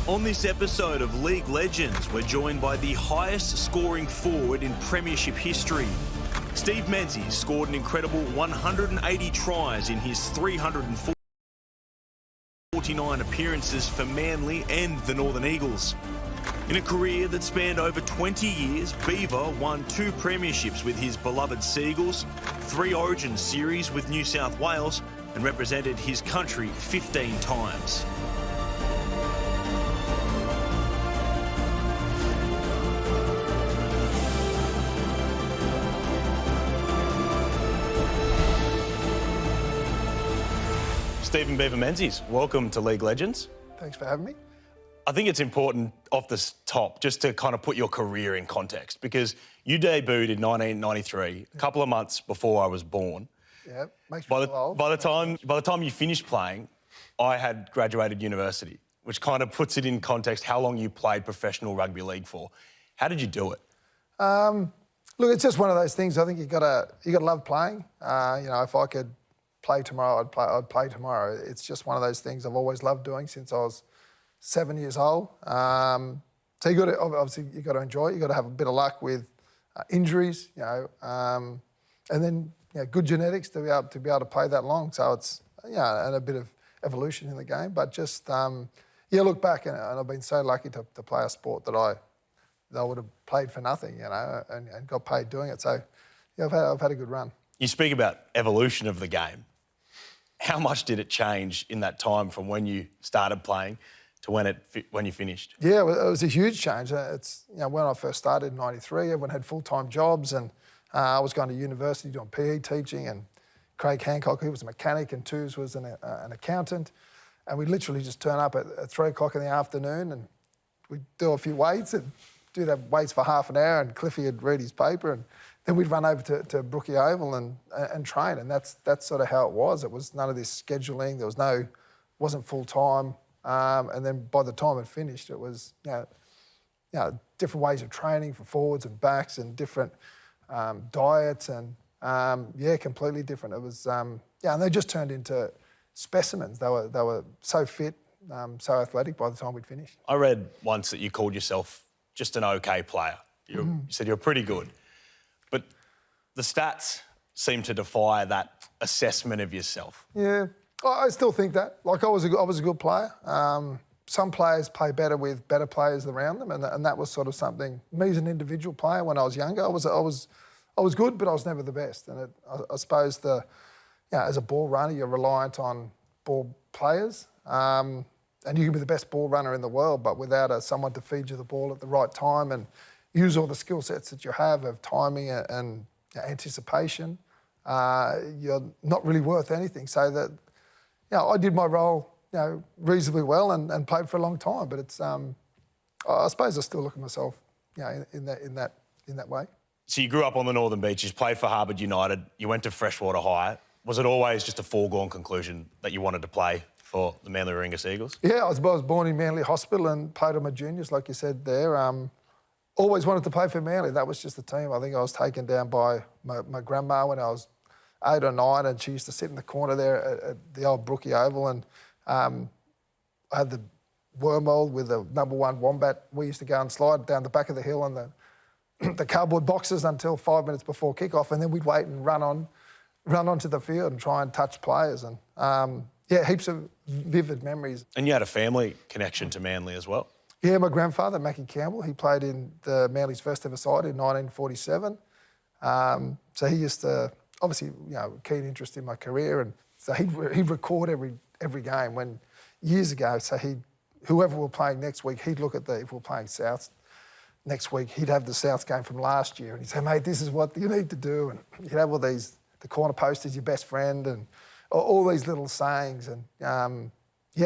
On this episode of League Legends, we're joined by the highest scoring forward in premiership history. Steve Menzies scored an incredible 180 tries in his 349 appearances for Manly and the Northern Eagles. In a career that spanned over 20 years, Beaver won 2 premierships with his beloved Seagulls, 3 Origin series with New South Wales, and represented his country 15 times. Stephen Beaver Menzies, welcome to League Legends. Thanks for having me. I think it's important off the top just to kind of put your career in context, because you debuted in 1993, a couple of months before I was born. Yeah, makes me feel old. By the time you finished playing, I had graduated university, which kind of puts it in context how long you played professional rugby league for. How did you do it? Look, it's just one of those things. I think you gotta love playing. If I could play tomorrow, I'd play tomorrow. It's just one of those things I've always loved doing since I was 7 years old. So you got to enjoy it. You got to have a bit of luck with injuries, and then good genetics to be able to play that long. So it's and a bit of evolution in the game. But just look back and I've been so lucky to play a sport that I would have played for nothing, and got paid doing it. So I've had a good run. You speak about evolution of the game. How much did it change in that time from when you started playing to when you finished? Yeah, it was a huge change. It's when I first started in '93, everyone had full-time jobs, and I was going to university doing PE teaching, and Craig Hancock, who was a mechanic, and Twos was an accountant, and we'd literally just turn up at 3 o'clock in the afternoon, and we'd do a few weights and do the weights for half an hour, and Cliffy would read his paper, and then we'd run over to Brookie Oval and train, and that's sort of how it was. It was none of this scheduling. There was wasn't full time, and then by the time it finished, it was different ways of training for forwards and backs, and different diets, and completely different. It was and they just turned into specimens. They were so fit, so athletic by the time we'd finished. I read once that you called yourself just an okay player. You said you're pretty good. But the stats seem to defy that assessment of yourself. Yeah, I still think that. Like, I was a good player. Some players play better with better players around them, and that was sort of something. Me as an individual player, when I was younger, I was good, but I was never the best. And I suppose as a ball runner, you're reliant on ball players, and you can be the best ball runner in the world, but without someone to feed you the ball at the right time and use all the skill sets that you have of timing and anticipation, you're not really worth anything. So that, I did my role, reasonably well and played for a long time. But it's, I suppose I still look at myself, in that way. So you grew up on the Northern Beaches, played for Harbour United, you went to Freshwater High. Was it always just a foregone conclusion that you wanted to play for the Manly Warringah Seagulls? Yeah, I was born in Manly Hospital and played on my juniors, like you said there. Always wanted to play for Manly. That was just the team. I think I was taken down by my grandma when I was 8 or 9, and she used to sit in the corner there at the old Brookie Oval, and I had the wormhole with the #1 wombat. We used to go and slide down the back of the hill on the cardboard boxes until 5 minutes before kickoff, and then we'd wait and run onto the field and try and touch players. And heaps of vivid memories. And you had a family connection to Manly as well? Yeah, my grandfather, Mackie Campbell, he played in the Manly's first ever side in 1947. So he used to, obviously, keen interest in my career, and so he'd record every game. When years ago, so whoever we're playing next week, he'd look at if we're playing South next week, he'd have the South game from last year, and he'd say, "Mate, this is what you need to do," and he'd have all the corner post is your best friend, and all these little sayings, and. He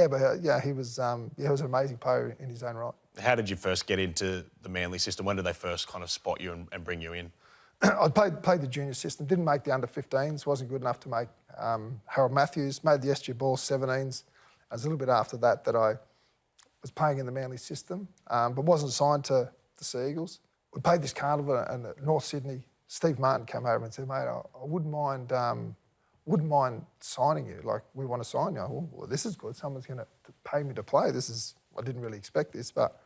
was an amazing player in his own right. How did you first get into the Manly system? When did they first kind of spot you and bring you in? I played the junior system, didn't make the under-15s, wasn't good enough to make Harold Matthews, made the SG Ball 17s. It was a little bit after that I was playing in the Manly system, but wasn't signed to the Seagulls. We played this carnival in North Sydney. Steve Martin came over and said, "Mate, I wouldn't mind signing you. Like, we want to sign you." Well, this is good. Someone's going to pay me to play. This is I didn't really expect this. But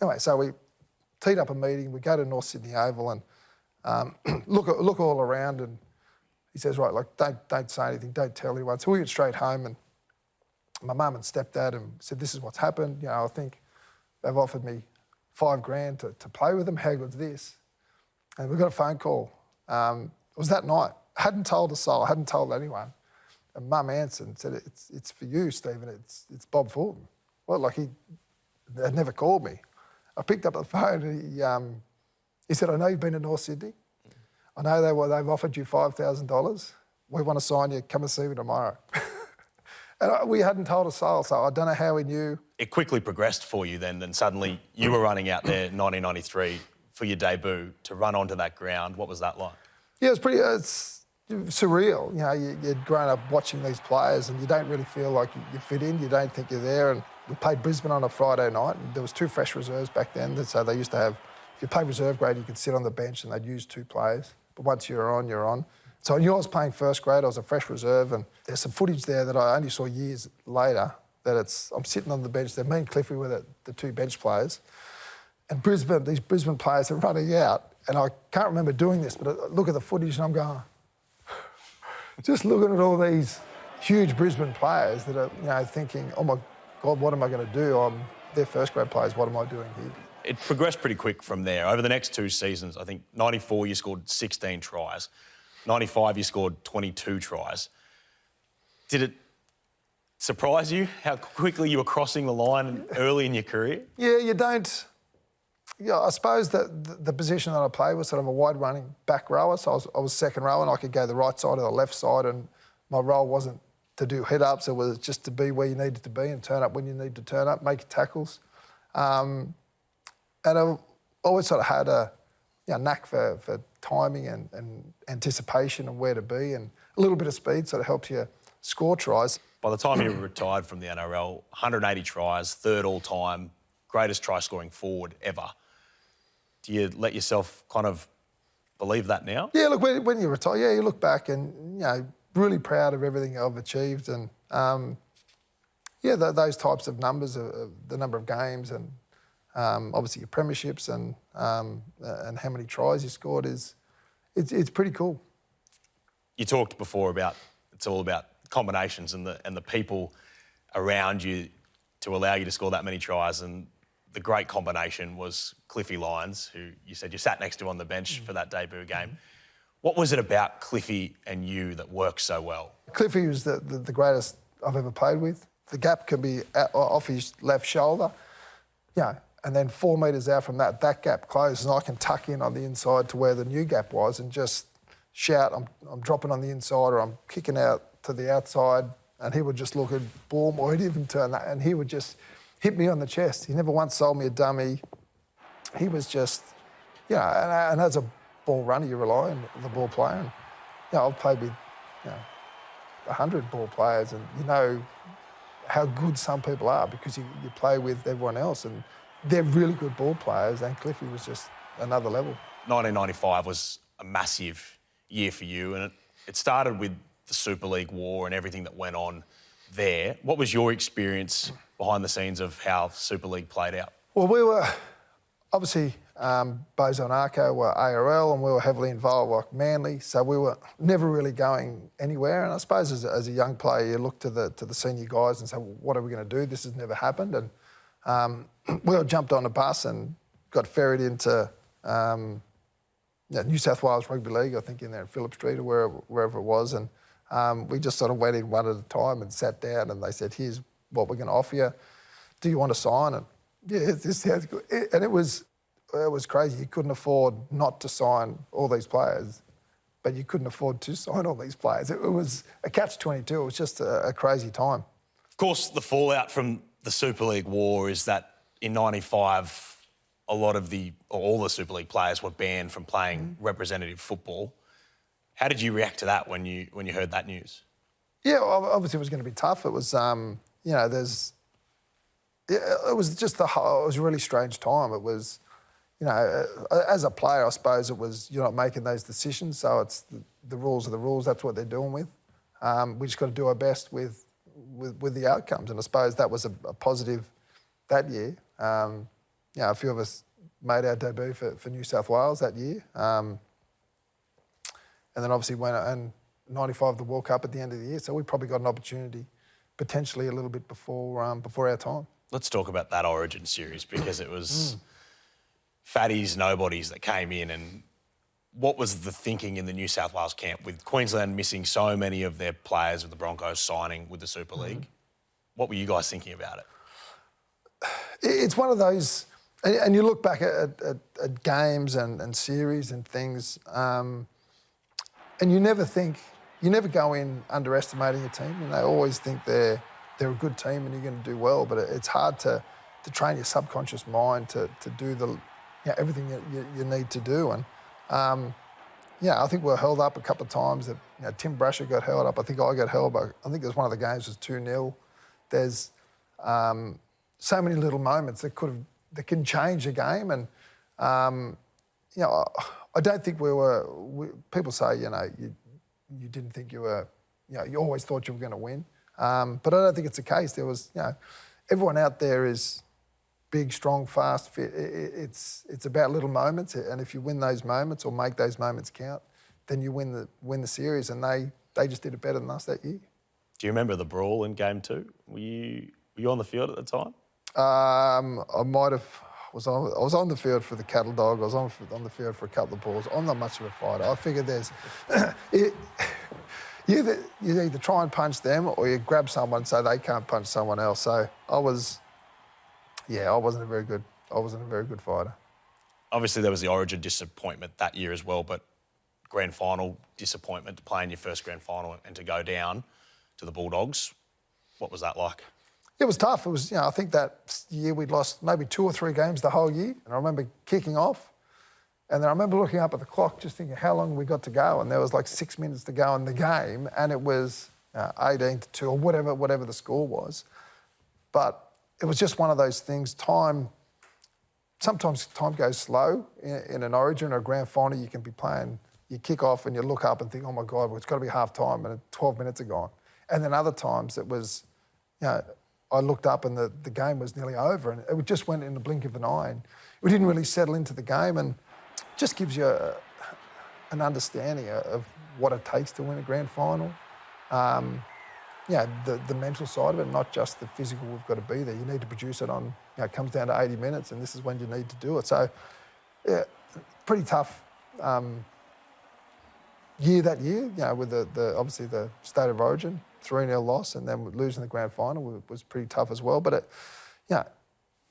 anyway, so we teed up a meeting. We go to North Sydney Oval and look all around. And he says, right, like, don't say anything, don't tell anyone. So we went straight home, and my mum and stepdad and said, this is what's happened. You know, I think they've offered me $5,000 to play with them. How good's this? And we got a phone call. It was that night. I hadn't told a soul, I hadn't told anyone. And Mum answered and said, it's for you, Stephen, it's Bob Fulton. Well, like, he had never called me. I picked up the phone and he said, I know you've been to North Sydney. I know they've offered you $5,000. We want to sign you, come and see me tomorrow. And we hadn't told a soul, so I don't know how we knew. It quickly progressed for you then, and suddenly you were running out there in 1993 for your debut to run onto that ground. What was that like? Yeah, it's surreal. You know, you'd grown up watching these players and you don't really feel like you fit in, you don't think you're there. And we played Brisbane on a Friday night, and there was 2 fresh reserves back then, so they used to have, if you played reserve grade, you could sit on the bench and they'd use 2 players. But once you're on, you're on. So I knew I was playing first grade, I was a fresh reserve, and there's some footage there that I only saw years later, that I'm sitting on the bench there, me and Cliffy were the 2 bench players, and these Brisbane players are running out, and I can't remember doing this, but I look at the footage and I'm going, just looking at all these huge Brisbane players that are, you know, thinking, oh my God, what am I going to do? They're first grade players, what am I doing here? It progressed pretty quick from there. Over the next 2 seasons, I think 94 you scored 16 tries. 95 you scored 22 tries. Did it surprise you how quickly you were crossing the line early in your career? Yeah, you don't... Yeah, I suppose that the position that I played was sort of a wide running back rower, so I was second row and I could go the right side or the left side, and my role wasn't to do hit-ups, it was just to be where you needed to be and turn up when you need to turn up, make your tackles. And I always sort of had a knack for timing and anticipation and where to be, and a little bit of speed sort of helps you score tries. By the time you retired from the NRL, 180 tries, 3rd all-time, greatest try-scoring forward ever. Do you let yourself kind of believe that now? Yeah, look, when you retire, you look back and, you know, really proud of everything I've achieved, and, those types of numbers, the number of games and obviously your premierships and how many tries you scored it's pretty cool. You talked before about it's all about combinations and the people around you to allow you to score that many tries, and the great combination was Cliffy Lyoms, who you said you sat next to on the bench for that debut game. What was it about Cliffy and you that worked so well? Cliffy was the greatest I've ever played with. The gap can be off his left shoulder, and then 4 metres out from that gap closes, and I can tuck in on the inside to where the new gap was and just shout, I'm dropping on the inside, or I'm kicking out to the outside, and he would just look at boom, or he'd even turn that, and he would just hit me on the chest. He never once sold me a dummy. He was just, and as a ball runner, you rely on the ball player. And, I've played with, 100 ball players, and you know how good some people are because you play with everyone else, and they're really good ball players, and Cliffy was just another level. 1995 was a massive year for you, and it started with the Super League war and everything that went on there. What was your experience behind the scenes of how Super League played out? Well, we were obviously Bozo and Arco were ARL, and we were heavily involved like Manly, so we were never really going anywhere. And I suppose as a young player, you look to the senior guys and say, well, what are we going to do? This has never happened. And we all jumped on a bus and got ferried into New South Wales Rugby League, I think in there in Phillip Street or wherever it was. And we just sort of went in one at a time and sat down, and they said, here's what we're going to offer you. Do you want to sign? And yeah, this sounds good. And it was crazy. You couldn't afford not to sign all these players, but you couldn't afford to sign all these players. It was a catch-22. It was just a crazy time. Of course, the fallout from the Super League war is that in 95, all the Super League players were banned from playing representative football. How did you react to that when you heard that news? Yeah, obviously it was going to be tough. It was, it was just it was a really strange time. It was, as a player, I suppose it was, you're not making those decisions, so it's the rules are the rules. That's what they're doing with. We just got to do our best with the outcomes, and I suppose that was a positive that year. A few of us made our debut for New South Wales that year. And then obviously went and 95 the World Cup at the end of the year. So we probably got an opportunity potentially a little bit before our time. Let's talk about that Origin series because it was fatties, nobodies that came in. And what was the thinking in the New South Wales camp with Queensland missing so many of their players with the Broncos signing with the Super League? What were you guys thinking about it? It's one of those, and you look back at games and series and things, and you never go in underestimating a team. You know, always think they're a good team and you're going to do well, but it's hard to train your subconscious mind to do everything you need to do. And I think we were held up a couple of times. That Tim Brasher got held up. I think I got held up. I think there's one of the games was 2-0. There's so many little moments that can change a game. And I don't think people say you didn't think you were, you always thought you were going to win. But I don't think it's the case. There was, everyone out there is big, strong, fast, fit. It's about little moments, and if you win those moments or make those moments count, then you win the series. And they just did it better than us that year. Do you remember the brawl in Game 2? Were you on the field at the time? I might have. I was on the field for the cattle dog. I was on the field for a couple of balls. I'm not much of a fighter. I figured there's. You either try and punch them or you grab someone so they can't punch someone else. So I wasn't a very good fighter. Obviously, there was the Origin disappointment that year as well, but grand final disappointment to play in your first grand final and to go down to the Bulldogs. What was that like? It was tough. It was, I think that year we'd lost maybe 2 or 3 games the whole year. And I remember kicking off. And then I remember looking up at the clock, just thinking how long we got to go. And there was like 6 minutes to go in the game. And it was 18-2 or whatever the score was. But it was just one of those things. Sometimes time goes slow in an Origin or a grand final. You can be playing, you kick off and you look up and think, oh my God, well, it's got to be half time and 12 minutes are gone. And then other times it was, I looked up and the game was nearly over and it just went in the blink of an eye. And we didn't really settle into the game, and just gives you an understanding of what it takes to win a grand final. The mental side of it, not just the physical, we've got to be there. You need to produce it on, it comes down to 80 minutes and this is when you need to do it. So, pretty tough year that year, with obviously the State of Origin, 3-0 loss, and then losing the grand final was pretty tough as well. But it,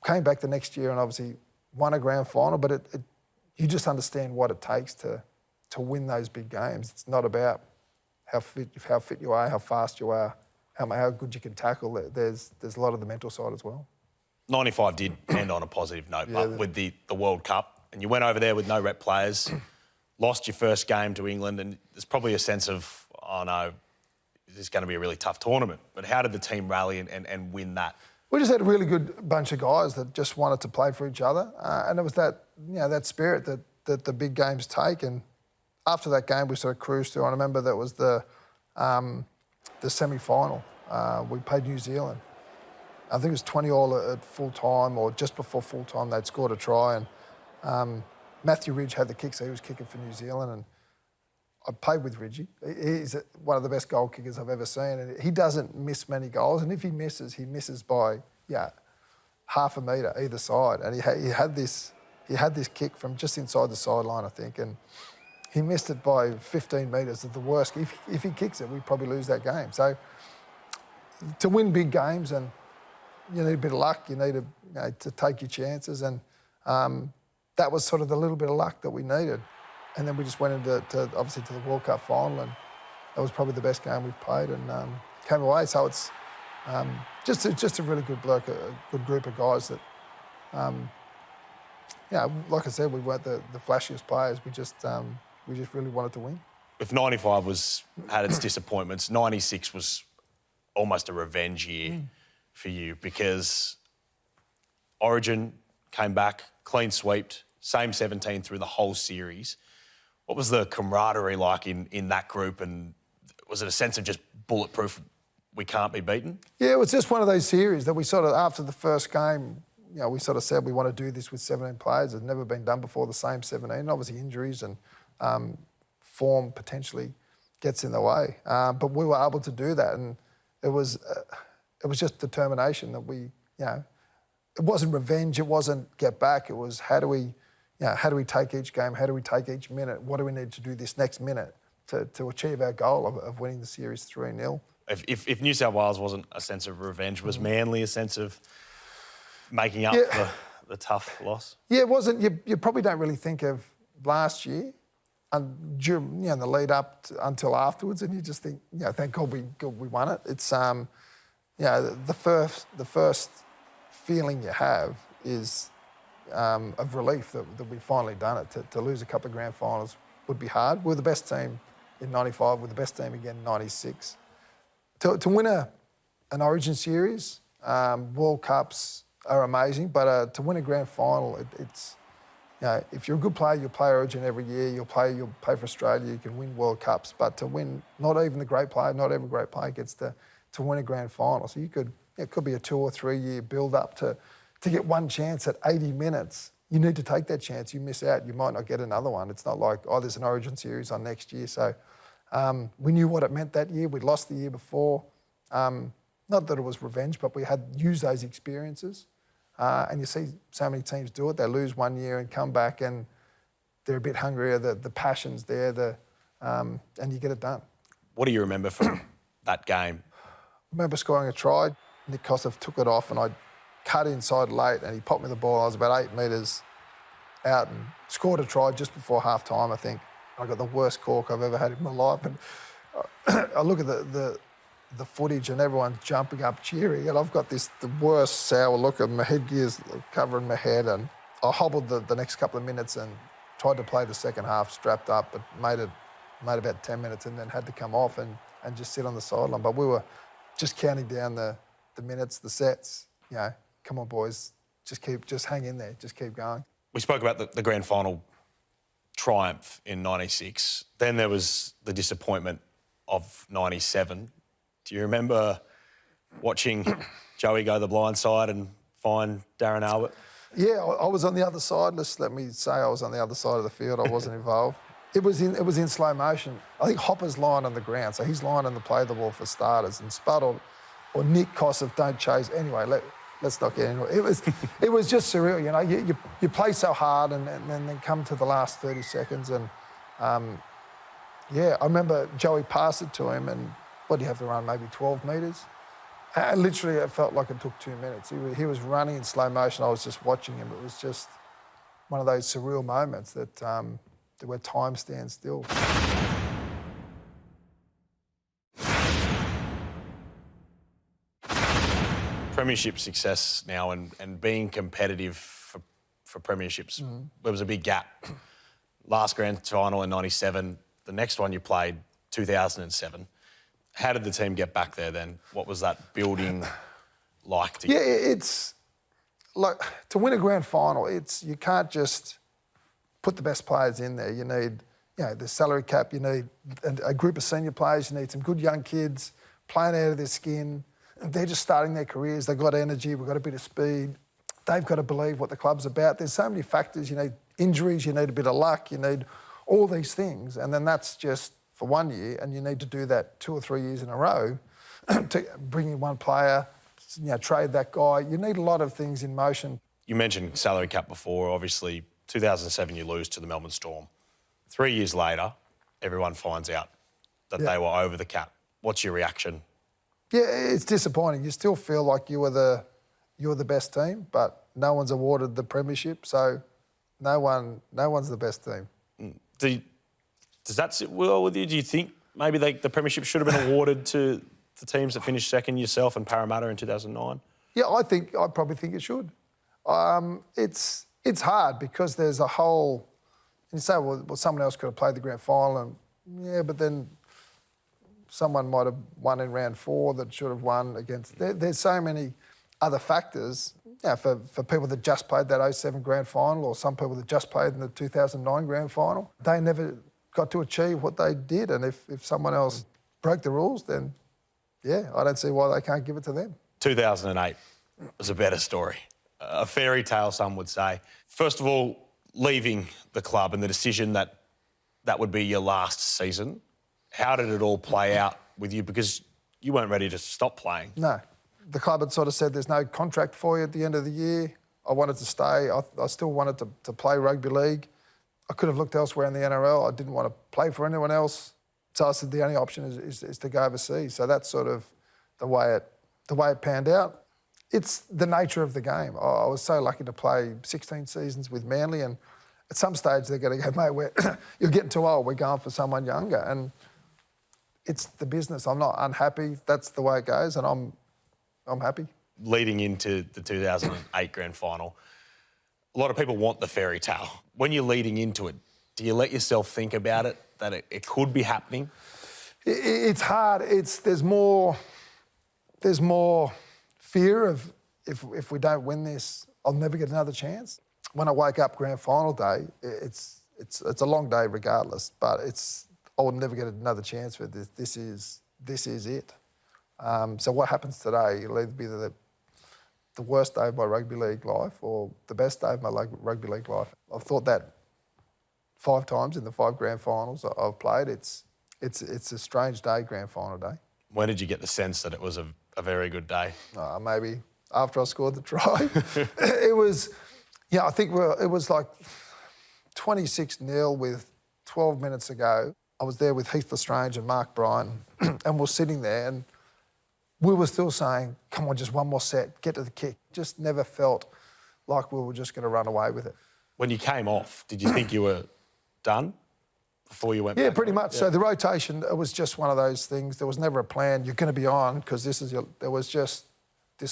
came back the next year and obviously won a grand final, but you just understand what it takes to win those big games. It's not about how fit you are, how fast you are, how good you can tackle. There's a lot of the mental side as well. 95 did end on a positive note, but with the World Cup, and you went over there with no rep players, lost your first game to England, and there's probably a sense of, oh no, this is going to be a really tough tournament. But how did the team rally and win that? We just had a really good bunch of guys that just wanted to play for each other, and it was that that spirit that the big games take. And after that game, we sort of cruised through. I remember that was the semi-final. We played New Zealand. I think it was 20-all at full time, or just before full time. They'd scored a try, and Matthew Ridge had the kick, so he was kicking for New Zealand. And I played with Ridgie. He's one of the best goal kickers I've ever seen, and he doesn't miss many goals. And if he misses by half a metre either side. And he had this kick from just inside the sideline, I think, and he missed it by 15 metres at the worst. If he kicks it, we'd probably lose that game. So to win big games, and you need a bit of luck, you need to take your chances, and that was sort of the little bit of luck that we needed. And then we just went into obviously to the World Cup final, and that was probably the best game we've played, and came away. So it's just a really good bloke, a good group of guys that, like I said, we weren't the flashiest players. We just really wanted to win. If 95 had its disappointments, 96 was almost a revenge year for you, because Origin came back, clean sweeped, same 17 through the whole series. What was the camaraderie like in that group, and was it a sense of just bulletproof we can't be beaten? Yeah, it was just one of those series that we sort of, after the first game, we sort of said we want to do this with 17 players. It's never been done before, the same 17. Obviously injuries and form potentially gets in the way. But we were able to do that, and it was just determination that we, it wasn't revenge, it wasn't get back, it was how do we take each game, how do we take each minute, what do we need to do this next minute to achieve our goal of winning the series 3-0. If New South Wales wasn't a sense of revenge, was Manly a sense of making up for the tough loss? Yeah, it wasn't. You probably don't really think of last year and during the lead up until afterwards, and you just think, thank God we won it. It's the first feeling you have is of relief that we finally done it. To lose a couple of grand finals would be hard. We're the best team in '95. We're the best team again in '96. To win an Origin series, World Cups are amazing, but to win a grand final, it's if you're a good player, you'll play Origin every year. You'll play for Australia. You can win World Cups, but to win, not even the great player, not every great player gets to win a grand final. So it could be a 2 or 3 year build up to get one chance at 80 minutes. You need to take that chance. You miss out, you might not get another one. It's not like, there's an Origin series on next year. So we knew what it meant that year. We'd lost the year before. Not that it was revenge, but we had used those experiences. And you see so many teams do it. They lose 1 year and come back and they're a bit hungrier. The passion's there, and you get it done. What do you remember from that game? I remember scoring a try. Nick Kossoff took it off and I cut inside late and he popped me the ball. I was about 8 metres out and scored a try just before half-time, I think. I got the worst cork I've ever had in my life. And I look at the footage and everyone's jumping up, cheering, and I've got the worst sour look, and my headgear's covering my head, and I hobbled the next couple of minutes and tried to play the second half strapped up, but made about 10 minutes and then had to come off and just sit on the sideline. But we were just counting down the minutes, the sets. Come on, boys, just hang in there, just keep going. We spoke about the grand final triumph in '96. Then there was the disappointment of '97. Do you remember watching Joey go the blind side and find Darren Albert? Yeah, I was on the other side. Let me say I was on the other side of the field. I wasn't involved. It was in slow motion. I think Hopper's lying on the ground, so he's lying on the play of the ball for starters, and Spud or Nick Kossoff don't chase. Anyway, let's not get into it. It was just surreal. You play so hard and then come to the last 30 seconds, and I remember Joey passed it to him, and what do you have to run, maybe 12 metres? And literally, it felt like it took 2 minutes. He was running in slow motion. I was just watching him. It was just one of those surreal moments that where time stands still. Premiership success now and being competitive for premierships, there was a big gap. Last grand final in '97, the next one you played, 2007. How did the team get back there then? What was that building like? It's like to win a grand final, you can't just put the best players in there. You need, the salary cap, you need a group of senior players, you need some good young kids playing out of their skin. They're just starting their careers, they've got energy, we've got a bit of speed. They've got to believe what the club's about. There's so many factors. You need injuries, you need a bit of luck, you need all these things. And then that's just for 1 year, and you need to do that 2 or 3 years in a row to bring in one player, trade that guy. You need a lot of things in motion. You mentioned salary cap before. Obviously, 2007 you lose to the Melbourne Storm. 3 years later, everyone finds out that they were over the cap. What's your reaction? Yeah, it's disappointing. You still feel like you were the best team, but no one's awarded the premiership, so no one's the best team. Does that sit well with you? Do you think maybe the premiership should have been awarded to the teams that finished second, yourself and Parramatta in 2009? Yeah, I probably think it should. It's hard because there's a whole. You say, well, someone else could have played the grand final, and but then someone might have won in round 4 that should have won against. There's so many other factors. For people that just played that '07 grand final, or some people that just played in the 2009 grand final, they never got to achieve what they did. And if someone else broke the rules, then yeah, I don't see why they can't give it to them. 2008 was a better story. A fairy tale, some would say. First of all, leaving the club and the decision that that would be your last season. How did it all play out with you? Because you weren't ready to stop playing. No. The club had sort of said there's no contract for you at the end of the year. I wanted to stay. I still wanted to play rugby league. I could have looked elsewhere in the NRL. I didn't want to play for anyone else. So I said the only option is to go overseas. So that's sort of the way it panned out. It's the nature of the game. I was so lucky to play 16 seasons with Manly, and at some stage they're going to go, mate, you're getting too old. We're going for someone younger. And it's the business. I'm not unhappy. That's the way it goes, and I'm happy. Leading into the 2008 grand final, a lot of people want the fairy tale. When you're leading into it, do you let yourself think about it, that it could be happening? It's hard. There's more fear of if we don't win this, I'll never get another chance. When I wake up grand final day, it's a long day regardless, but I will never get another chance for this. This is it. So what happens today? It'll either be the worst day of my rugby league life or the best day of my rugby league life. I've thought that 5 times in the 5 grand finals I've played. It's a strange day, grand final day. When did you get the sense that it was a very good day? Maybe after I scored the try. It was, I think it was like 26-0 with 12 minutes to go. I was there with Heath Lestrange and Mark Bryan, and we're sitting there and we were still saying, come on, just one more set, get to the kick. Just never felt like we were just going to run away with it. When you came off, did you think you were done before you went back? Yeah, pretty much. Yeah. So the rotation, it was just one of those things. There was never a plan. You're going to be on because this is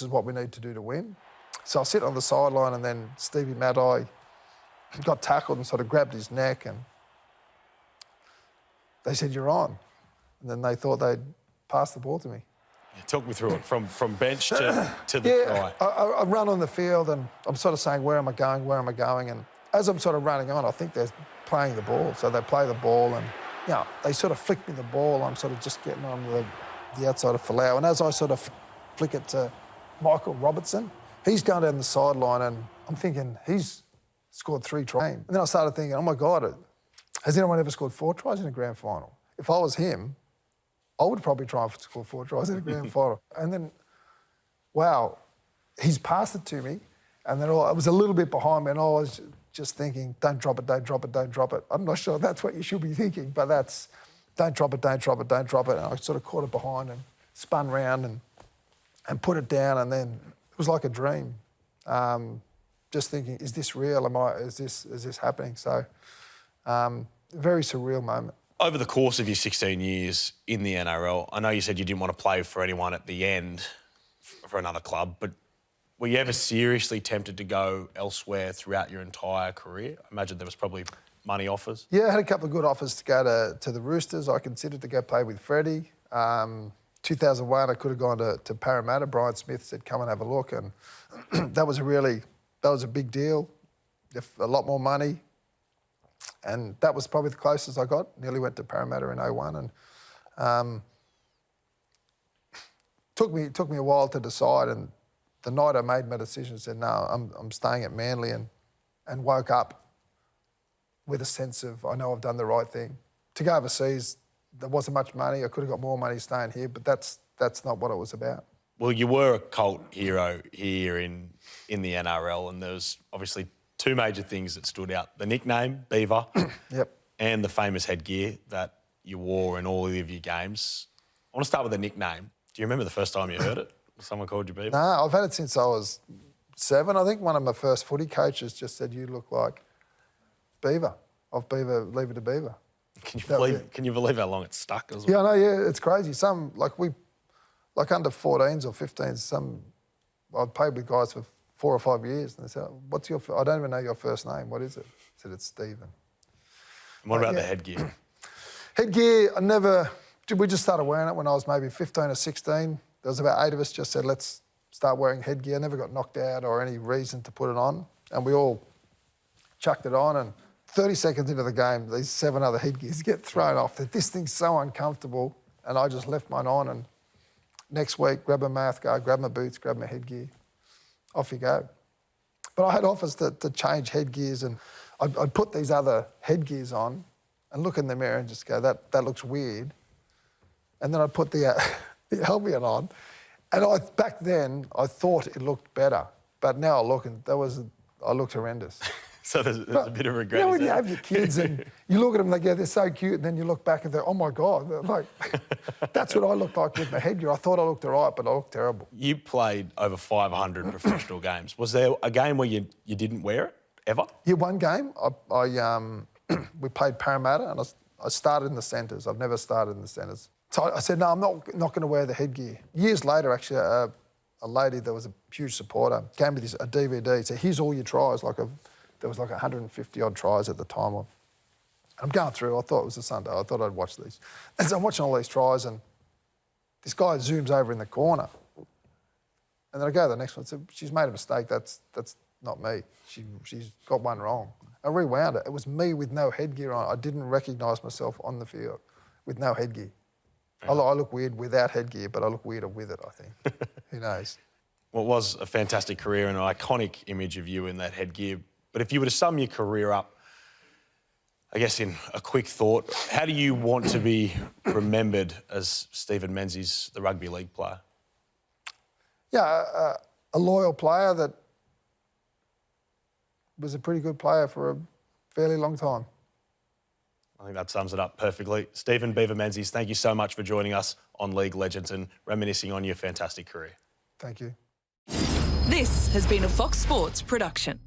what we need to do to win. So I sit on the sideline and then Stevie Maddai got tackled and sort of grabbed his neck and they said, you're on. And then they thought they'd pass the ball to me. Yeah, talk me through it, from bench to the try. I run on the field and I'm sort of saying, where am I going, where am I going? And as I'm sort of running on, I think they're playing the ball. So they play the ball and, they sort of flick me the ball. I'm sort of just getting on the outside of Falau. And as I sort of flick it to Michael Robertson, he's going down the sideline and I'm thinking, he's scored 3 tries. And then I started thinking, oh my God, has anyone ever scored 4 tries in a grand final? If I was him, I would probably try and score 4 tries in a grand final. And then, wow, he's passed it to me. And then I was a little bit behind me and I was just thinking, don't drop it, don't drop it, don't drop it. I'm not sure that's what you should be thinking, but that's, don't drop it, don't drop it, don't drop it. And I sort of caught it behind and spun round and put it down. And then it was like a dream. Just thinking, is this real? Is this happening? So, very surreal moment. Over the course of your 16 years in the NRL, I know you said you didn't want to play for anyone at the end for another club, but were you ever seriously tempted to go elsewhere throughout your entire career? I imagine there was probably money offers. Yeah, I had a couple of good offers to go to the Roosters. I considered to go play with Freddie. 2001, I could have gone to Parramatta. Brian Smith said, come and have a look. And that was a big deal. A lot more money. And that was probably the closest I got. Nearly went to Parramatta in 01. And took me a while to decide. And the night I made my decision, I said, no, I'm staying at Manly, and woke up with a sense of, I know I've done the right thing. To go overseas, there wasn't much money. I could have got more money staying here, but that's not what it was about. Well, you were a cult hero here in the NRL, and there was obviously 2 major things that stood out. The nickname, Beaver, yep, and the famous headgear that you wore in all of your games. I want to start with the nickname. Do you remember the first time you heard it? Someone called you Beaver? No, I've had it since I was 7. I think one of my first footy coaches just said, you look like Beaver. Off Beaver, leave it to Beaver. Can you believe how long it stuck as well? Yeah, I know, yeah, it's crazy. Some, like under 14s or 15s, I'd played with guys for 4 or 5 years, and they said, I don't even know your first name, what is it? I said, it's Stephen. And what about the headgear? Headgear, we just started wearing it when I was maybe 15 or 16. There was about 8 of us just said, let's start wearing headgear. I never got knocked out or any reason to put it on. And we all chucked it on, and 30 seconds into the game, these 7 other headgears get thrown off. This thing's so uncomfortable, and I just left mine on, and next week, grab my mouthguard, grab my boots, grab my headgear, off you go. But I had offers to change headgears, and I'd put these other headgears on and look in the mirror and just go, that looks weird. And then I'd put the helmet on. And back then, I thought it looked better. But now I look and I looked horrendous. So there's a bit of regret. You know, when you have your kids and you look at them, they go, they're so cute, and then you look back and think, oh my God, like, that's what I looked like with my headgear. I thought I looked all right, but I looked terrible. You played over 500 professional games. Was there a game where you didn't wear it, ever? Yeah, one game, we played Parramatta, and I started in the centres. I've never started in the centres. So I said, no, I'm not going to wear the headgear. Years later, actually, a lady that was a huge supporter came with a DVD, said, here's all your tries. There was like 150 odd tries at the time. I'm going through, I thought it was a Sunday, I thought I'd watch these. And so I'm watching all these tries, and this guy zooms over in the corner. And then I go to the next one, so she's made a mistake, that's not me. She's got one wrong. I rewound it. It was me with no headgear on. I didn't recognise myself on the field with no headgear. I look weird without headgear, but I look weirder with it, I think. Who knows? Well, it was a fantastic career and an iconic image of you in that headgear. But if you were to sum your career up, I guess in a quick thought, how do you want to be remembered as Stephen Menzies, the rugby league player? Yeah, a loyal player that was a pretty good player for a fairly long time. I think that sums it up perfectly. Stephen Beaver Menzies, thank you so much for joining us on League Legends and reminiscing on your fantastic career. Thank you. This has been a Fox Sports production.